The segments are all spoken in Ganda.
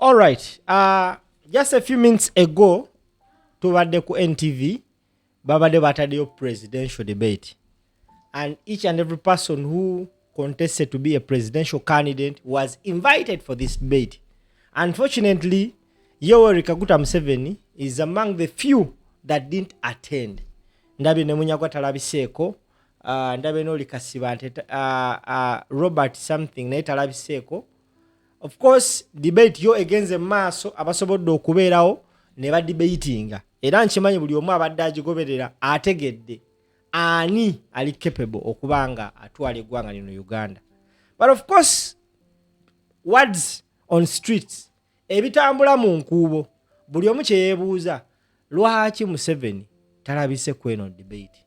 All right. Just a few minutes ago, tubadde ku NTV, babadde bataddeyo presidential debate. And each and every person who contested to be a presidential candidate was invited for this debate. Unfortunately, Yoweri Kaguta Museveni is among the few that didn't attend. Ndabe ne munyagwa Talabiseko, ndabe no likasiba Robert something naye Talabiseko. Of course, debate yo against the maaso abasobodde okubeerawo ne ba debatinga. Era nkimanyi buli omu abadde agigoberera ategedde ani ali capable okubanga atwala eggwanga lino Uganda. But of course, words on streets, ebitambula mu nkuubo, buli omu kye yeebuuza, lwaki Museveni talabise ku eno debate?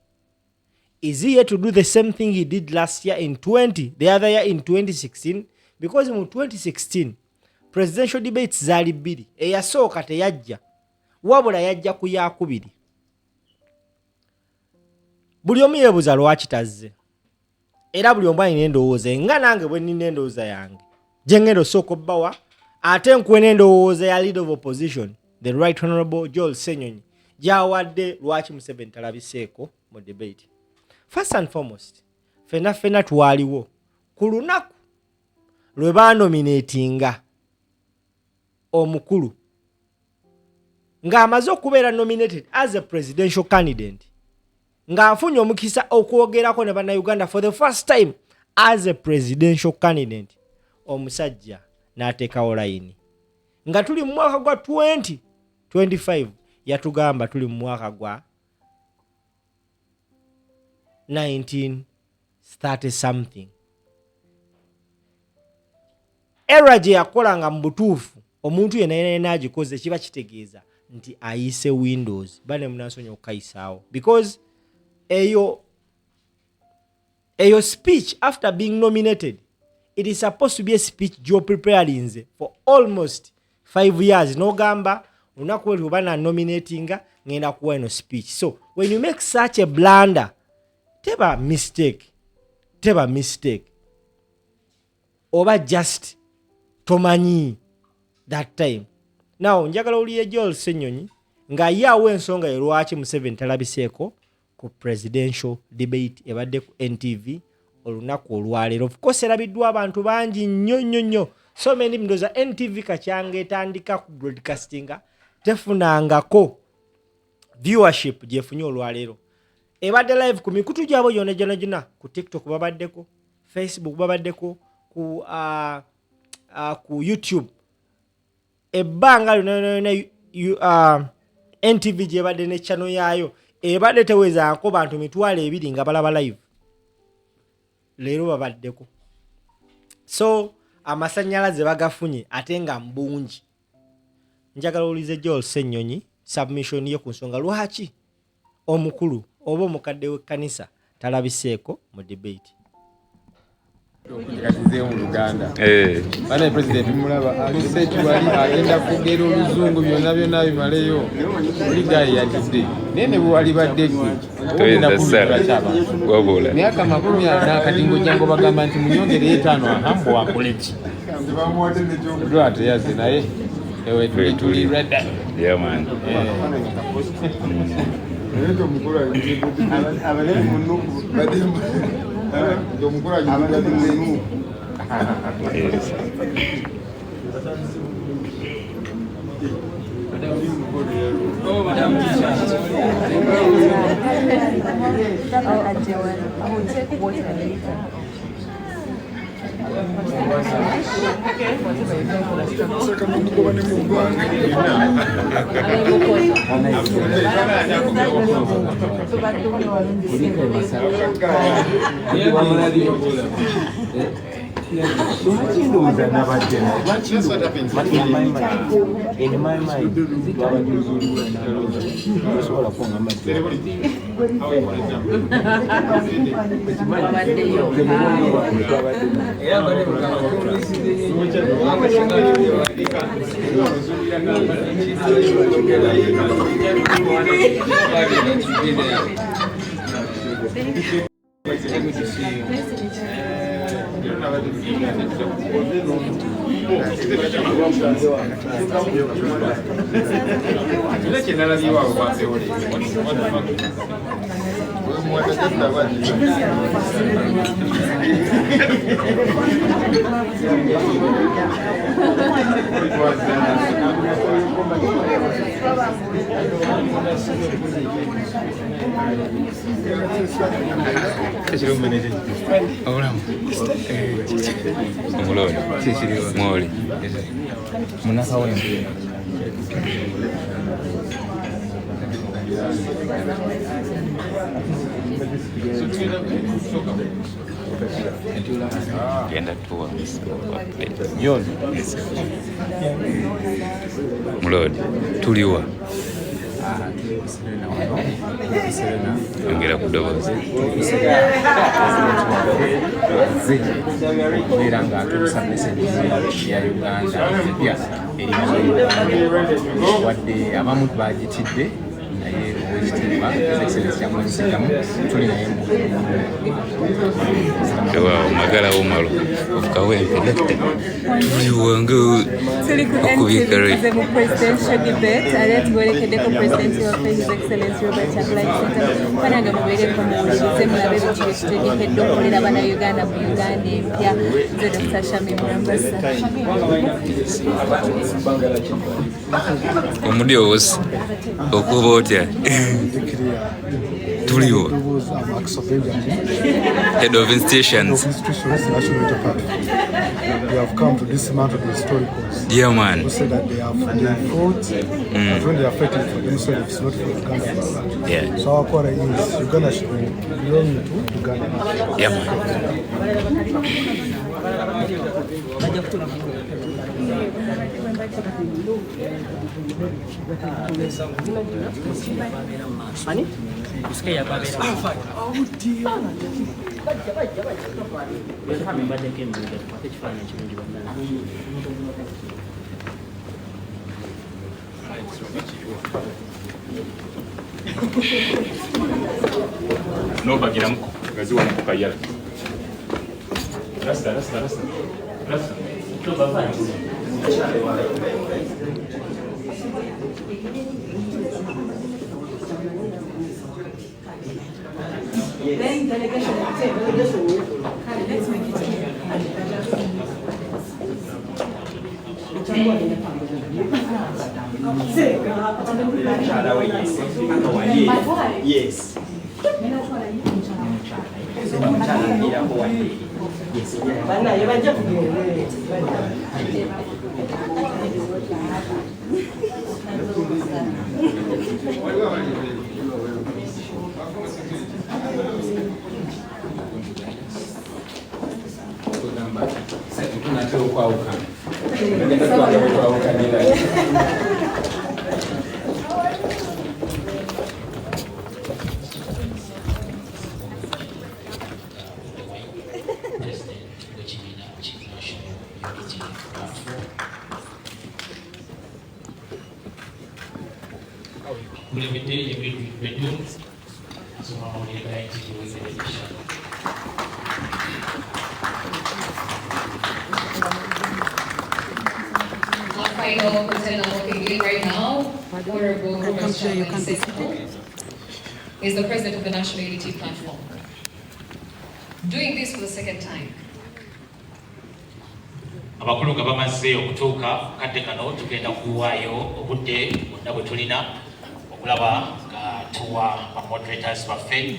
Is he here to do the same thing he did last year in the other year in 2016? Because in 2016, presidential debates zaali bbiri, eyasooka teyajja, wabula yajja ku yakubiri. Buli omu yeebuuza lwaki tazze. Era buli omu alina endowooza, nga nange bwe nnina endowooza yange. Gye ngenda osooka obbawa, ate nkuwe n'endowooza ya leader of opposition, the Right Honorable Ssenyonyi, gy'awadde lwaki Museveni talabiseeko mu debate. First and foremost, fena twaliwo ku lunaku lwe baanominatinga omukulu ng'amaze okubeera nominated as a presidential candidate, ng'afunye omukisa okwogerako ne bannayuganda for the first time as a presidential candidate, omusajja n'ateekawo layini. Nga tuli mu mwaka gwa 2025 yatugamba tuli mu mwaka gwa 1930 something. Era gye yakolanga mu butuufu omuntu yenna agikoze kiba kitegeeza nti ayise Windows bane munansonyi okukayisaawo, because eyo speech after being nominated, it is supposed to be a speech Joe preparing for almost 5 years. No gamba unaku wali ubana nominatinga ngenda kuwa eno speech. So when you make such a blunder, teba mistake oba just tomanyi that time. Now njagala uliye Ssenyonyi nga yawe ensonga lwaki Museveni talabiseeko ku presidential debate ebadde ku NTV olunaku olwaleero. Of course erabiddwa abantu bangi nnyo. So many ndoza NTV kacyange etandika ku broadcastinga tefunangako viewership gyefunye olwaleero. Ebadde live ku mikutu gyabo yonna ku TikTok babaddeko, Facebook babaddeko, ku YouTube. Ebbanga lyonna NTV gyebadde ne channel yaayo ebadde tewezaako bantu 2,000 nga balaba live. Leero babaddeko. So amasannyalaze bagafunye ate nga mbungi. Njagala ulize Ssenyonyi submission ye ku nsonga lwaki omukulu oba omukadde w'ekkanisa talabiseeko mu debate. Okukatizeewo mu Uganda. Bana president mulaba alise kiwali agenda kugera oluzungu byonna bimaleyo. Buli gayi yatidde. Nene bwali badde gwe. Toyenda sala. Wabula. Myaka 40 akatingo jango bagamba nti munyongere 5 ahambo wakoleki. Ndo atyaze naye. Ewe tuli ready. Yeah man. Ndio mkura abale munungu bademu ndio mkura abale munungu Nice to meet you. Genda tuwa Yon Mulodi tuliwa Ongera kudoboza Miranga atusa message ya Uganda pia wadde abamu bagitidde naye owekitiibwa excellence yamuzigamu tuli naye Wow, magala omalo okawempe lekte tuliwange Tulize mu presidential debate ale tubolekeddeko presidenti waffe his excellence Robert Talabiseko banange mubeereko muwulirize mulabe biki byetutegekedde okukolera bannayuganda mu Uganda empya nze Dr. Shami Mulambasa omudyowosi okuba otya tuliwo head of institutions they have come to dismantle the historicals. Yeah, man. Who said that they fought, but when they are fighting for themselves, it's not for Uganda. Yeah. So our quarter is Uganda should be belonging to Uganda. Yeah, man. No bagiramuko gazi wa mukayala rasta Then delegation will say, well, this will work. Let's make it Yes. Final presenter walking in right now, Honorable Ssenyonyi, is the president of the National Unity Platform. Doing this for the second time. Abakulu nga bamaze okutuuka kadde kano tugenda kuwaayo obudde bwonna bwe tulina okulaba nga tuwa moderators baffe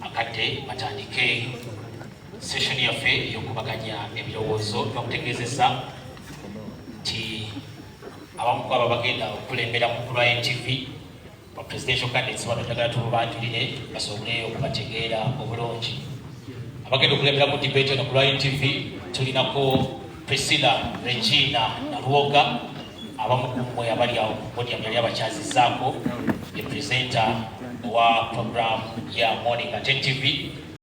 akadde batandike session yaffe ey'okubaganya ebirowoozo bakutegeezesa nti abamu ku abo bagenda okulembera mu Lwaki TV ba presidential candidates bano njagala tubabanjulire basobole okubategeera obulungi. Abagenda okulembera mu debate eno ku Lwaki TV tulinako Priscilla Regina Naluoga abamu ku mmwe abali awo ku podium yali abakyazizaako ye presenter wa program ya Morning at TV